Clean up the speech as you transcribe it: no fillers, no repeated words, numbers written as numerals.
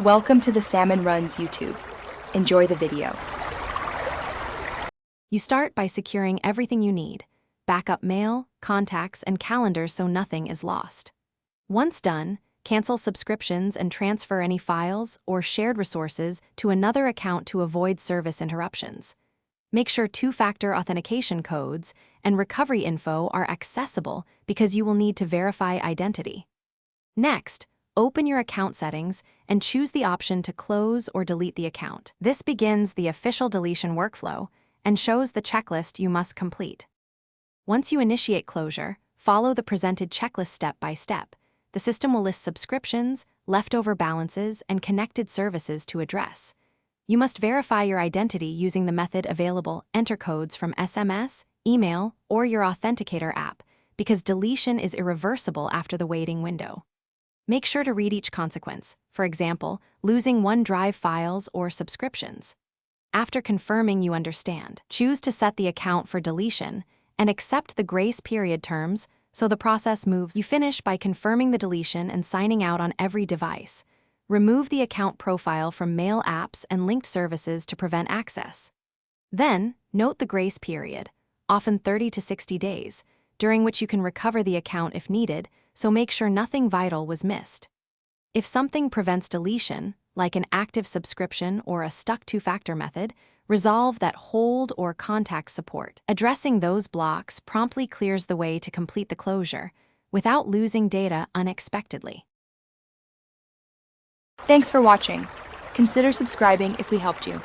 Welcome to the Salmon Runs YouTube. Enjoy the video. You start by securing everything you need: backup mail, contacts, and calendars so nothing is lost. Once done, cancel subscriptions and transfer any files or shared resources to another account to avoid service interruptions. Make sure two-factor authentication codes and recovery info are accessible because you will need to verify identity. Next, open your account settings and choose the option to close or delete the account. This begins the official deletion workflow and shows the checklist you must complete. Once you initiate closure, follow the presented checklist step by step. The system will list subscriptions, leftover balances, and connected services to address. You must verify your identity using the method available: enter codes from SMS, email, or your Authenticator app, because deletion is irreversible after the waiting window. Make sure to read each consequence, for example, losing OneDrive files or subscriptions. After confirming you understand, choose to set the account for deletion and accept the grace period terms so the process moves. You finish by confirming the deletion and signing out on every device. Remove the account profile from mail apps and linked services to prevent access. Then, note the grace period, often 30 to 60 days, during which you can recover the account if needed, so make sure nothing vital was missed. If something prevents deletion, like an active subscription or a stuck two-factor method, resolve that hold or contact support. Addressing those blocks promptly clears the way to complete the closure without losing data unexpectedly. Thanks for watching. Consider subscribing if we helped you.